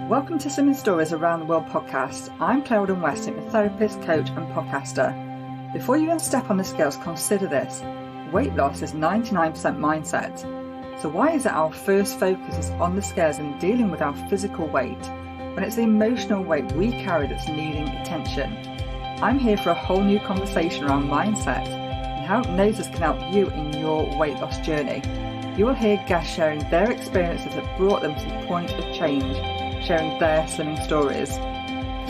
Welcome to Slimming Stories Around the World podcast. I'm Claire West, hypnotherapist, coach and podcaster. Before you even step on the scales, consider this. Weight loss is 99% mindset. So why is it our first focus is on the scales and dealing with our physical weight, when it's the emotional weight we carry that's needing attention? I'm here for a whole new conversation around mindset and how hypnosis can help you in your weight loss journey. You will hear guests sharing their experiences that brought them to the point of change, sharing their slimming stories.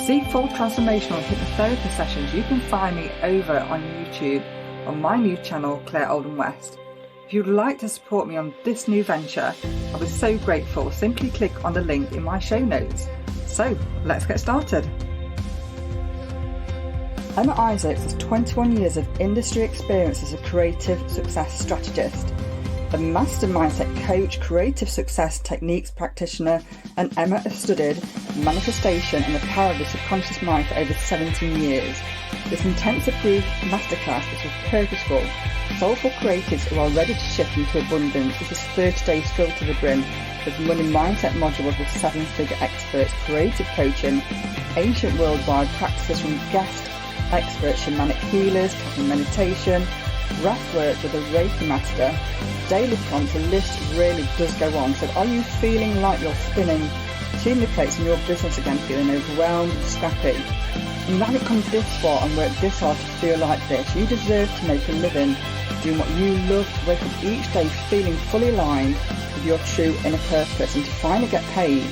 See full transformational hypnotherapy sessions. You can find me over on YouTube on my new channel, Claire West. If you'd like to support me on this new venture, I'll be so grateful. Simply click on the link in my show notes. So let's get started. Emma Isaacs has 21 years of industry experience as a creative success strategist, a master mindset coach, creative success techniques practitioner, and Emma has studied manifestation and the power of the subconscious mind for over 17 years. This intensive group masterclass is for purposeful, soulful creatives who are ready to shift into abundance. This is 30 days filled to the brim with money mindset modules with 7-figure experts, creative coaching, ancient worldwide practices from guest experts, shamanic healers, tapping meditation, breath work with a Reiki master, daily prompts. The list really does go on. So are you feeling like you're spinning too many plates in your business again, feeling overwhelmed, scrappy? You haven't come this far and worked this hard to feel like this. You deserve to make a living doing what you love, to wake up each day feeling fully aligned with your true inner purpose and to finally get paid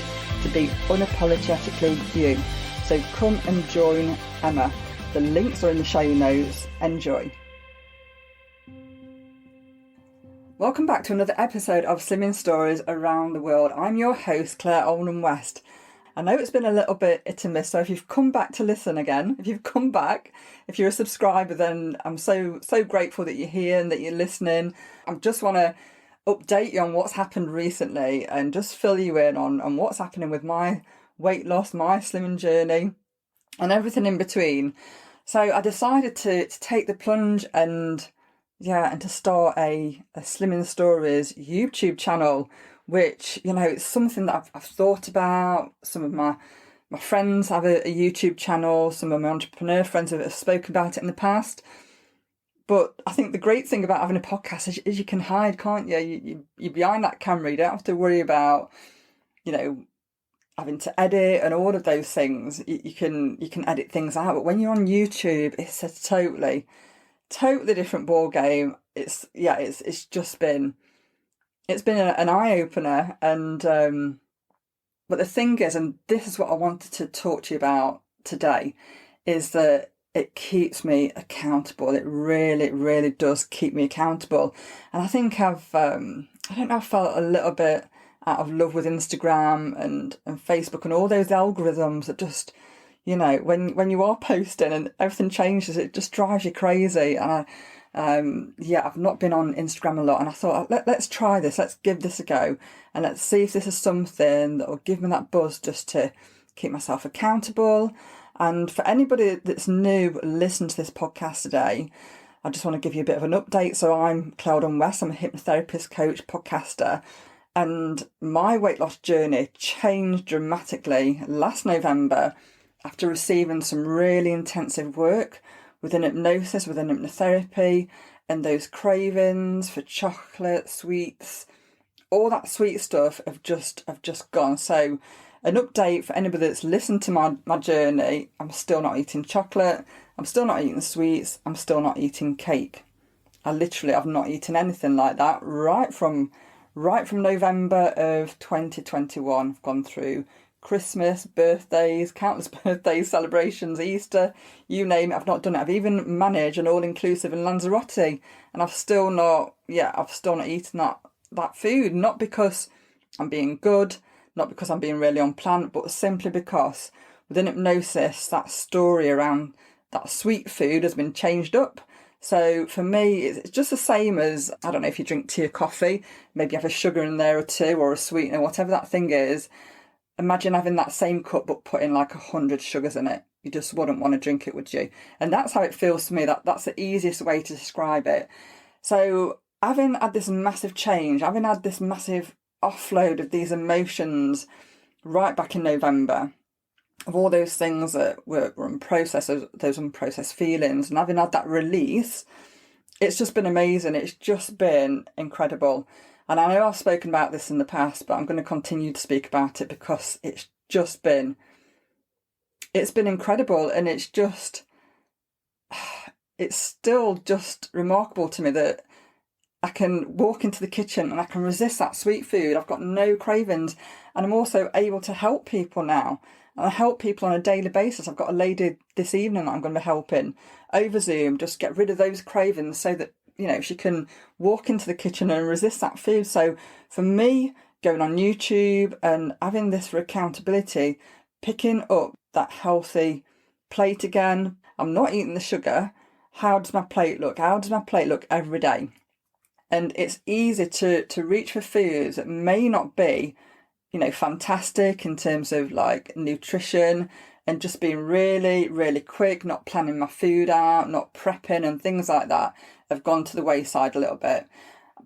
to be unapologetically you. So come and join Emma. The links are in the show notes. Enjoy. Welcome back to another episode of Slimming Stories Around the World. I'm your host, Claire West. I know it's been a little bit hit and miss, so if you've come back to listen again, if you're a subscriber, then I'm so grateful that you're here and that you're listening. I just want to update you on what's happened recently and just fill you in on what's happening with my weight loss, my slimming journey, and everything in between. So I decided to take the plunge and to start a Slimming Stories YouTube channel, which, it's something that I've thought about. Some of my friends have a YouTube channel. Some of my entrepreneur friends have spoken about it in the past. But I think the great thing about having a podcast is you can hide, can't you? You're behind that camera. You don't have to worry about, having to edit and all of those things. You can edit things out. But when you're on YouTube, it's a totally different ball game. It's been an eye-opener, and but the thing is, and this is what I wanted to talk to you about today, is that it keeps me accountable. It really does keep me accountable. And I think I felt a little bit out of love with Instagram and Facebook and all those algorithms that just, when you are posting and everything changes, it just drives you crazy. And I've not been on Instagram a lot, and I thought, let's try this, let's give this a go, and let's see if this is something that will give me that buzz just to keep myself accountable. And for anybody that's new, listen to this podcast today, I just want to give you a bit of an update. So I'm Claire West, I'm a hypnotherapist, coach, podcaster, and my weight loss journey changed dramatically last November after receiving some really intensive work within hypnosis, within hypnotherapy, and those cravings for chocolate, sweets, all that sweet stuff have just gone. So an update for anybody that's listened to my journey: I'm still not eating chocolate, I'm still not eating sweets, I'm still not eating cake. I've not eaten anything like that right from November of 2021. I've gone through Christmas, birthdays, countless birthdays, celebrations, Easter, you name it, I've not done it. I've even managed an all-inclusive in Lanzarote, and I've still not eaten that food, not because I'm being good, not because I'm being really on plan, but simply because within hypnosis, that story around that sweet food has been changed up. So for me, it's just the same as, I don't know, if you drink tea or coffee, maybe you have a sugar in there or two, or a sweetener, whatever that thing is. Imagine having that same cup but putting like 100 sugars in it. You just wouldn't want to drink it, would you? And that's how it feels to me. That's the easiest way to describe it. So having had this massive change, having had this massive offload of these emotions right back in November, of all those things that were unprocessed, those unprocessed feelings, and having had that release, it's just been amazing. It's just been incredible. And I know I've spoken about this in the past, but I'm going to continue to speak about it because it's been incredible. And it's still just remarkable to me that I can walk into the kitchen and I can resist that sweet food. I've got no cravings, and I'm also able to help people now. And I help people on a daily basis. I've got a lady this evening that I'm going to be helping over Zoom, just get rid of those cravings so that, she can walk into the kitchen and resist that food. So for me, going on YouTube and having this for accountability, picking up that healthy plate again, I'm not eating the sugar. How does my plate look? How does my plate look every day? And it's easy to reach for foods that may not be, fantastic in terms of like nutrition, and just being really, really quick, not planning my food out, not prepping and things like that have gone to the wayside a little bit.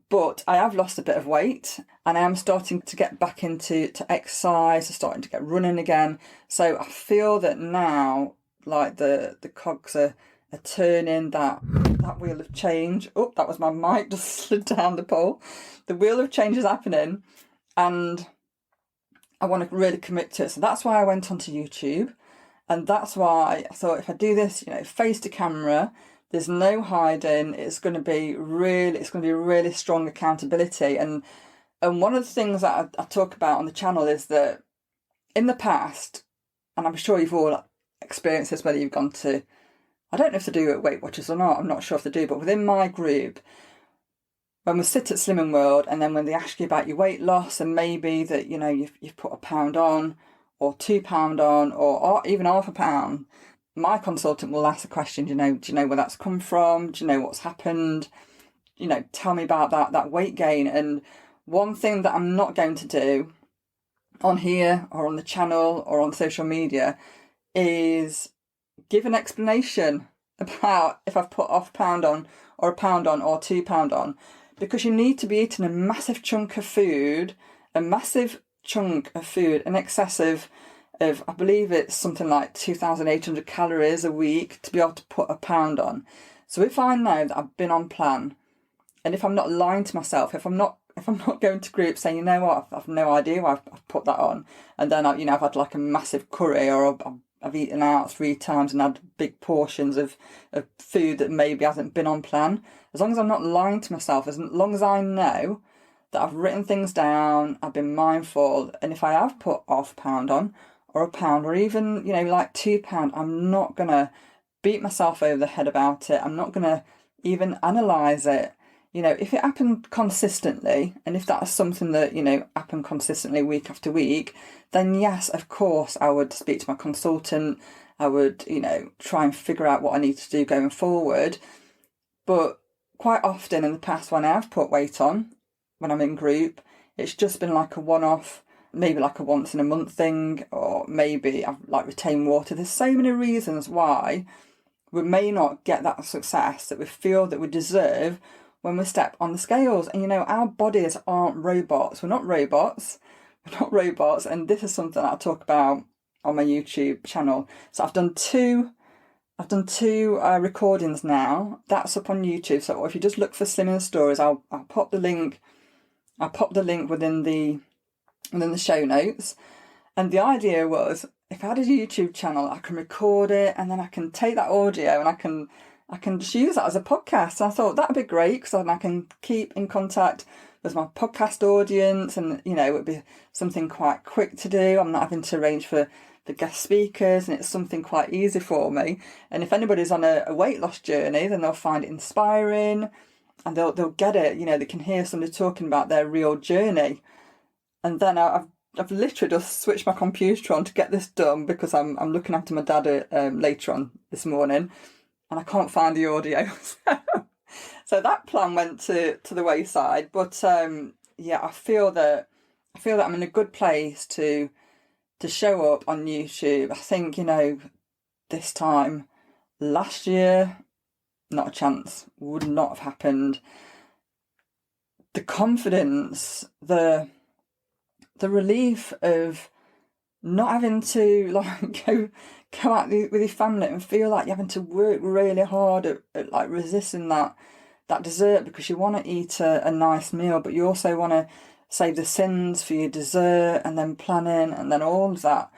But I have lost a bit of weight, and I am starting to get back into exercise, starting to get running again. So I feel that now, like the cogs are turning, that wheel of change. Oh, that was my mic just slid down the pole. The wheel of change is happening, and I want to really commit to it. So that's why I went onto YouTube, and that's why I thought, if I do this, face to camera, there's no hiding. It's going to be really strong accountability. And one of the things that I talk about on the channel is that in the past, and I'm sure you've all experienced this, whether you've gone to, I don't know if they do it at Weight Watchers or not, I'm not sure if they do, but within my group, when we sit at Slimming World, and then when they ask you about your weight loss, and maybe that, you've put a pound on, or 2 pound on, or even half a pound, my consultant will ask the question, do you know where that's come from? Do you know what's happened? Tell me about that weight gain. And one thing that I'm not going to do on here or on the channel or on social media is give an explanation about if I've put off pound on, or a pound on, or 2 pound on, because you need to be eating a massive chunk of food, in excess of, I believe it's something like 2,800 calories a week to be able to put a pound on. So if I know that I've been on plan, and if I'm not lying to myself, if I'm not going to groups saying, I've no idea why I've put that on, and then I've had like a massive curry, or I've eaten out 3 times and had big portions of food that maybe hasn't been on plan. As long as I'm not lying to myself, as long as I know that I've written things down, I've been mindful, and if I have put off pound on, or a pound, or even, like 2 pound, I'm not going to beat myself over the head about it. I'm not going to even analyse it. If it happened consistently, and if that's something that, happened consistently week after week, then yes, of course, I would speak to my consultant. I would, try and figure out what I need to do going forward. But quite often in the past, when I have put weight on, when I'm in group, it's just been like a one-off, maybe like a once in a month thing, or maybe I've like retained water. There's so many reasons why we may not get that success that we feel that we deserve when we step on the scales. And our bodies aren't robots. We're not robots. And this is something that I talk about on my YouTube channel. So I've done two recordings now. That's up on YouTube. So if you just look for Slimming Stories, I'll pop the link. I'll pop the link within the show notes. And the idea was, if I had a YouTube channel, I can record it, and then I can take that audio and I can just use that as a podcast. And I thought that'd be great, because then I can keep in contact with my podcast audience, and it would be something quite quick to do. I'm not having to arrange for the guest speakers, and it's something quite easy for me. And if anybody's on a weight loss journey, then they'll find it inspiring, and they'll get it. They can hear somebody talking about their real journey. And then I've literally just switched my computer on to get this done, because I'm looking after my dad later on this morning, and I can't find the audio. So that plan went to the wayside. But I feel that I'm in a good place to show up on YouTube. I think, this time last year, not a chance, would not have happened. The confidence, the relief of not having to like go out with your family and feel like you're having to work really hard at like resisting that dessert because you want to eat a nice meal, but you also want to save the sins for your dessert and then planning and then all of that.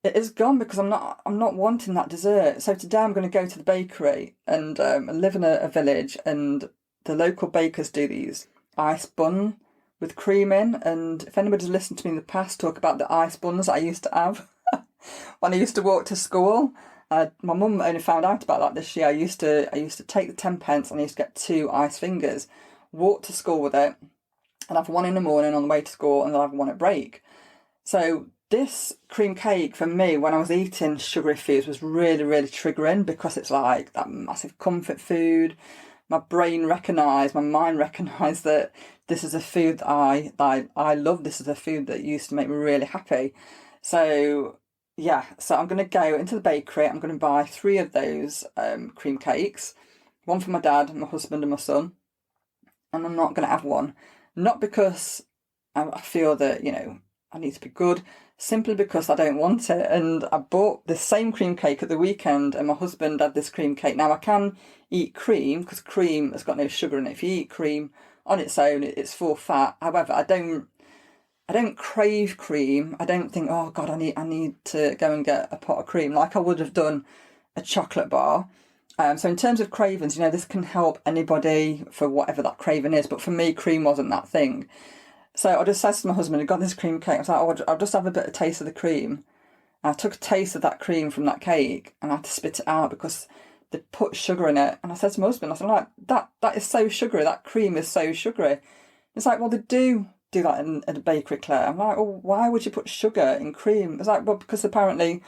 It is gone because I'm not wanting that dessert. So today I'm going to go to the bakery and I live in a village, and the local bakers do these ice bun with cream in. And if anybody's listened to me in the past talk about the ice buns that I used to have when I used to walk to school, my mum only found out about that this year. I used to take the 10p and I used to get 2 ice fingers, walk to school with it, and have one in the morning on the way to school, and then have one at break. So this cream cake for me, when I was eating sugary foods, was really, really triggering because it's like that massive comfort food. My brain recognised, my mind recognised that this is a food that I love. This is a food that used to make me really happy. So yeah, so I'm going to go into the bakery. I'm going to buy 3 of those cream cakes, one for my dad, my husband and my son. And I'm not going to have one. Not because I feel that, I need to be good, simply because I don't want it. And I bought the same cream cake at the weekend, and my husband had this cream cake. Now I can eat cream because cream has got no sugar in it. If you eat cream on its own, it's full fat. However, I don't crave cream. I don't think, oh God, I need to go and get a pot of cream like I would have done a chocolate bar. So in terms of cravings, this can help anybody for whatever that craving is. But for me, cream wasn't that thing. So I just said to my husband, I got this cream cake. I was like, oh, I'll just have a bit of taste of the cream. And I took a taste of that cream from that cake and I had to spit it out because they put sugar in it. And I said to my husband, I said, like, that is so sugary. That cream is so sugary. It's like, well, they do that in a bakery, Claire. I'm like, well, why would you put sugar in cream? It's like, well, because apparently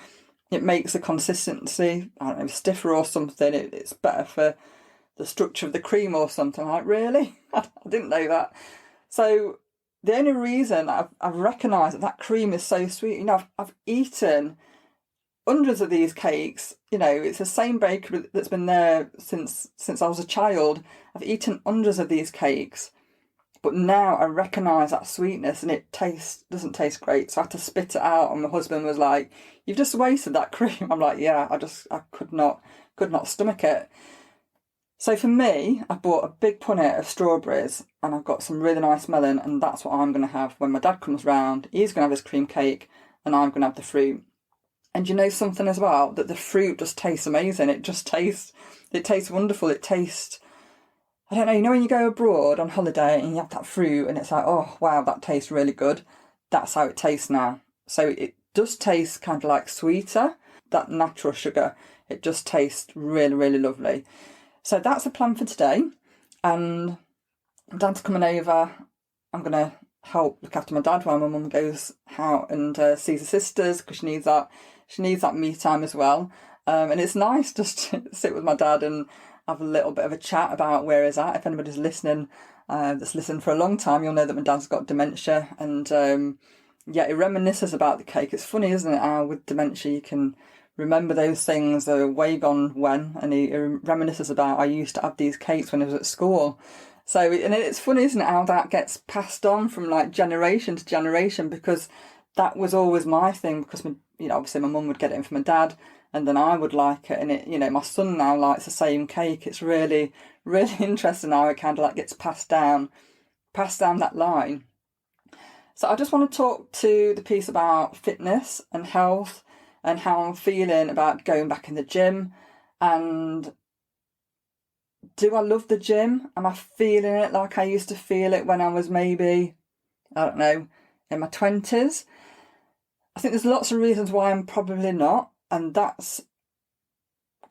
it makes the consistency, I don't know, stiffer or something. It's better for the structure of the cream or something. I'm like, really? I didn't know that. So the only reason I've recognised that cream is so sweet, I've eaten hundreds of these cakes. It's the same bakery that's been there since I was a child. I've eaten hundreds of these cakes, but now I recognise that sweetness and it doesn't taste great. So I had to spit it out, and my husband was like, "You've just wasted that cream." I'm like, "Yeah, I could not stomach it." So for me, I bought a big punnet of strawberries and I've got some really nice melon, and that's what I'm going to have when my dad comes round. He's going to have his cream cake and I'm going to have the fruit. And something as well, that the fruit just tastes amazing. It tastes wonderful. It tastes, I don't know, when you go abroad on holiday and you have that fruit and it's like, oh wow, that tastes really good. That's how it tastes now. So it does taste kind of like sweeter, that natural sugar. It just tastes really, really lovely. So that's the plan for today, and Dad's coming over. I'm going to help look after my dad while my mum goes out and sees her sisters, because she needs that me time as well. And it's nice just to sit with my dad and have a little bit of a chat about where he's at. If anybody's listening, that's listened for a long time, you'll know that my dad's got dementia, and he reminisces about the cake. It's funny, isn't it, how with dementia you can remember those things that are way gone when, and he reminisces about, I used to have these cakes when I was at school. So, and it's funny, isn't it, how that gets passed on from like generation to generation, because that was always my thing, because obviously my mum would get it in for my dad and then I would like it, and my son now likes the same cake. It's really, really interesting how it kind of like gets passed down that line. So I just want to talk to the piece about fitness and health and how I'm feeling about going back in the gym. And do I love the gym? Am I feeling it like I used to feel it when I was maybe, I don't know, in my 20s? I think there's lots of reasons why I'm probably not. And that's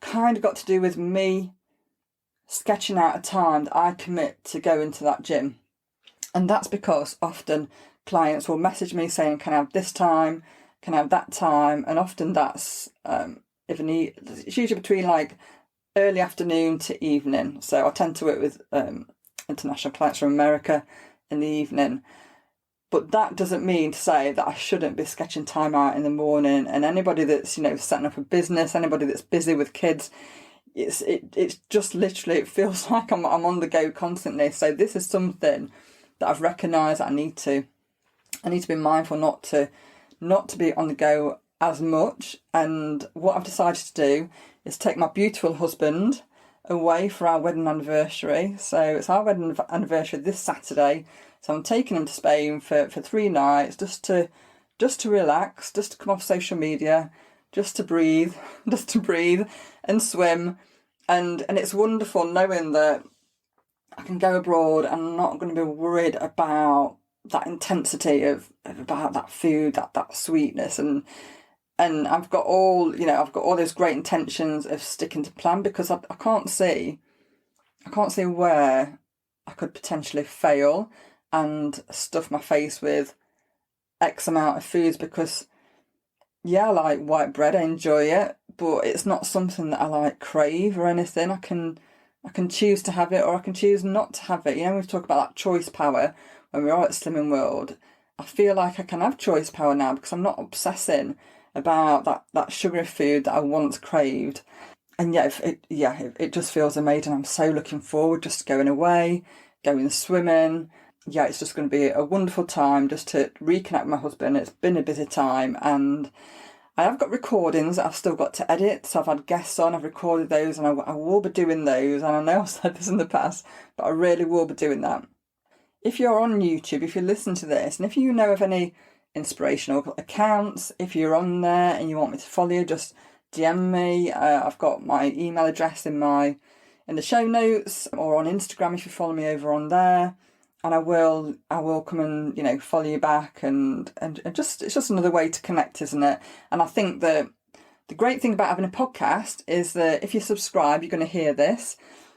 kind of got to do with me sketching out a time that I commit to go into that gym. And that's because often clients will message me saying, can I have this time? Can I have that time? And often that's it's usually between like early afternoon to evening. So I tend to work with international clients from America in the evening. But that doesn't mean to say that I shouldn't be sketching time out in the morning. And anybody that's, setting up a business, anybody that's busy with kids, it's just literally, it feels like I'm on the go constantly. So this is something that I've recognised that I need to be mindful not to not to be on the go as much. And what I've decided to do is take my beautiful husband away for our wedding anniversary. So it's our wedding anniversary this Saturday. So I'm taking him to Spain for 3 nights just to relax, just to come off social media, just to breathe, and swim. And it's wonderful knowing that I can go abroad and I'm not going to be worried about that intensity of about that food, that sweetness, and I've got all those great intentions of sticking to plan, because I can't see where I could potentially fail and stuff my face with X amount of foods, because I like white bread, I enjoy it, but it's not something that I like crave or anything. I can choose to have it or I can choose not to have it. We've talked about that choice power when we are at Slimming World. I feel like I can have choice power now because I'm not obsessing about that sugary food that I once craved. And it just feels amazing. I'm so looking forward just to going away, going swimming. It's just going to be a wonderful time just to reconnect with my husband. It's been a busy time, and I have got recordings that I've still got to edit. So I've had guests on, I've recorded those, and I will be doing those. And I know I've said this in the past, but I really will be doing that. If you're on YouTube, if you listen to this, and if you know of any inspirational accounts, if you're on there and you want me to follow you, just DM me. I've got my email address in the show notes, or on Instagram if you follow me over on there. And I will come and follow you back, and just it's just another way to connect, isn't it? And I think that the great thing about having a podcast is that if you subscribe, you're going to hear this.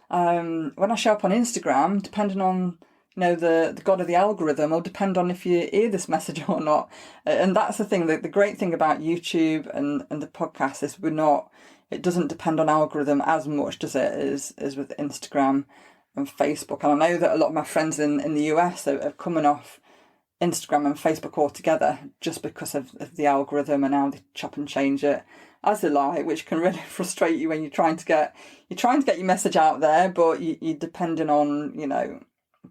When I show up on Instagram, depending on the god of the algorithm, will depend on if you hear this message or not. And that's the thing. The great thing about YouTube and the podcast is it doesn't depend on algorithm as much, does it, as with Instagram and Facebook. And I know that a lot of my friends in the US are coming off Instagram and Facebook altogether just because of the algorithm and how they chop and change it as they like, which can really frustrate you when you're trying to get your message out there, but you're depending on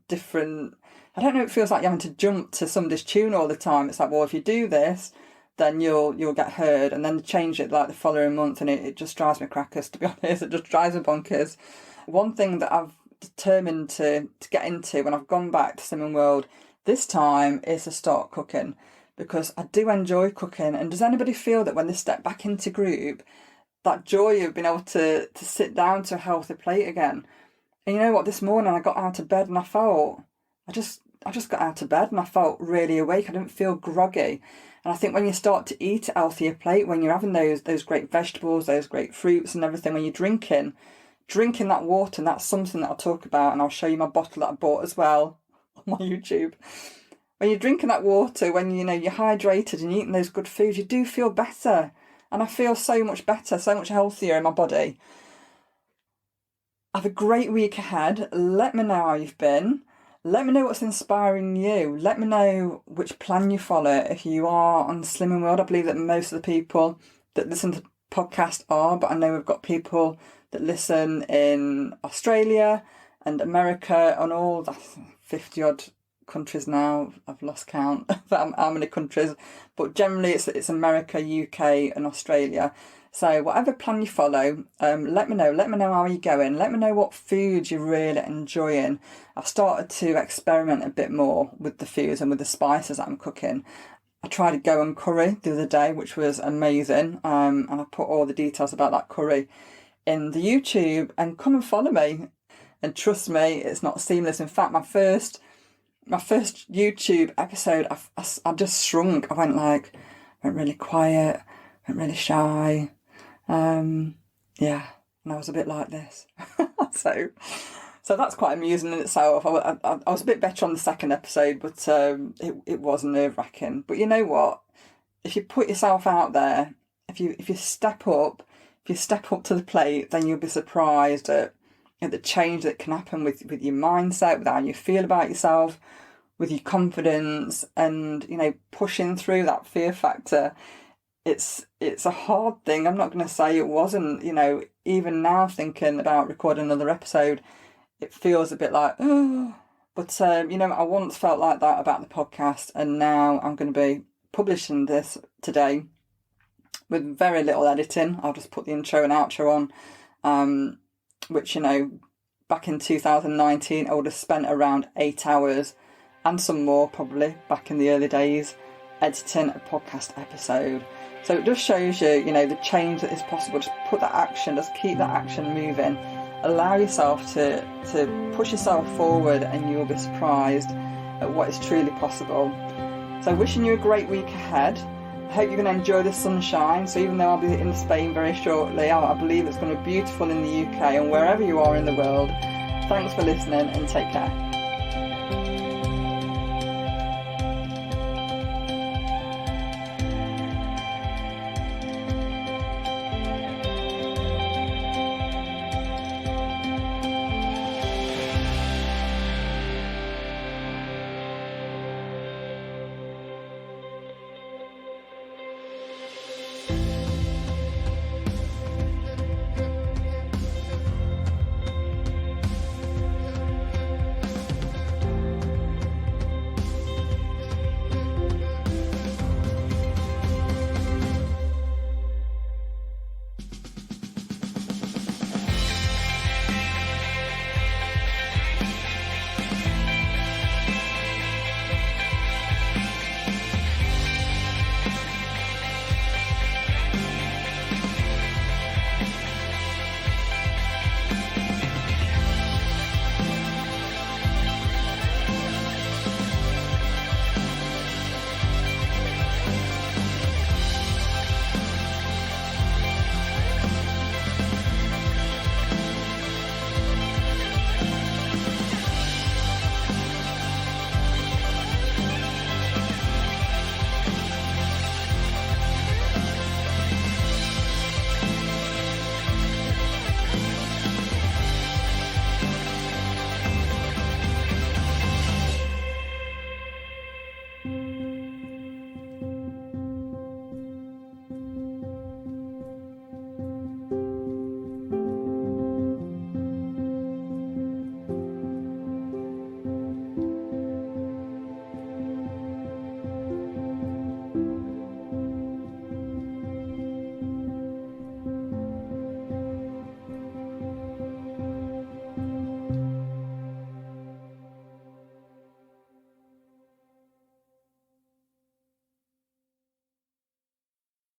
different. I don't know. It feels like you're having to jump to somebody's tune all the time. It's like, well, if you do this, then you'll get heard, and then change it like the following month, and it just drives me crackers, to be honest. It just drives me bonkers. One thing that I've determined to get into when I've gone back to Slimming World this time is to start cooking, because I do enjoy cooking. And does anybody feel that when they step back into group, that joy of being able to sit down to a healthy plate again? And you know what, this morning I got out of bed and I just got out of bed and I felt really awake. I didn't feel groggy. And I think when you start to eat a healthier plate, when you're having those great vegetables, those great fruits and everything, when you're drinking that water, and that's something that I'll talk about, and I'll show you my bottle that I bought as well on my YouTube. When you're drinking that water, when you're hydrated and eating those good foods, you do feel better. And I feel so much better, so much healthier in my body. Have a great week ahead. Let me know how you've been. Let me know what's inspiring you. Let me know which plan you follow if you are on Slimming World. I believe that most of the people that listen to the podcast are, but I know we've got people that listen in Australia and America and all the 50 odd countries now. I've lost count of how many countries, but generally it's America, UK and Australia. So whatever plan you follow, let me know how you're going. Let me know what foods you're really enjoying. I've started to experiment a bit more with the foods and with the spices that I'm cooking. I tried a Goan curry the other day, which was amazing. And I put all the details about that curry in the YouTube, and come and follow me. And trust me, it's not seamless. In fact, my first YouTube episode, I just shrunk. I went really quiet, went really shy. And I was a bit like this. So that's quite amusing in itself. I was a bit better on the second episode, but it was nerve-wracking. But you know what? If you put yourself out there, if you step up to the plate, then you'll be surprised at the change that can happen with your mindset, with how you feel about yourself, with your confidence, and pushing through that fear factor. It's a hard thing. I'm not going to say it wasn't. Even now thinking about recording another episode, it feels a bit like, oh. But I once felt like that about the podcast, and now I'm going to be publishing this today with very little editing. I'll just put the intro and outro on, which, you know, back in 2019, I would have spent around 8 hours and some more probably back in the early days editing a podcast episode. So it just shows you, you know, the change that is possible. Just put that action, just keep that action moving. Allow yourself to push yourself forward, and you'll be surprised at what is truly possible. So wishing you a great week ahead. I hope you're going to enjoy the sunshine. So even though I'll be in Spain very shortly, I believe it's going to be beautiful in the UK and wherever you are in the world. Thanks for listening, and take care.